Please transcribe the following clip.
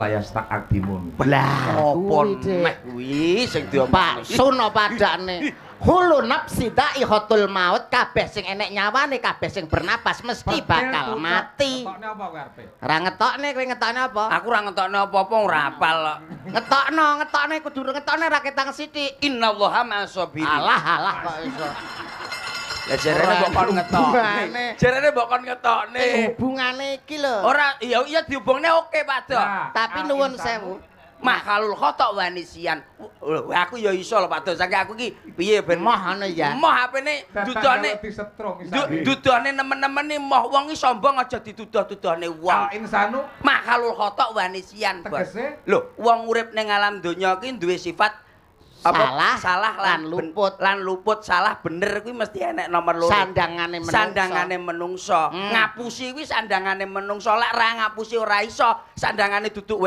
layas tak akdimun. Lah, Apa nek kuwi sing diomong? Sun apa adane? Hulu nafsi daihatul maut, kabeh sing enek nyawane, kabeh sing bernapas mesti bakal mati. Ngetokne apa karepe? Ora ngetokne, kowe ngetokne apa? Aku ora ngetokno apa-apa ora apal kok. Ngetokne kudu ngetokne ra ketang sithik. Innallaha ma'as-sabirin. Alah kok iso. Lah jarene mbok kon ngetokne. Jarene mbok kon ngetokne. Hubungane iki lho. Ora iya dihubungne oke Pak Dok. Tapi nuwun sewu. Makhalul khata wanisian. Aku ya iso lho Pak Dok. Saking aku iki piye ben Moh ngono ya. moh HP-ne dudone dudone nemen-nemen moh wong iki sombong aja dituduh-tuduhne wong. Insanu Makhalul khata wanisian. tegese Lho, wong urip ning alam donya iki duwe sifat salah lan luput salah bener kuwi mesti enek nomor loro sandangane menungso ngapusi kuwi sandangane menungso lek ra ngapusi ora iso sandangane duduk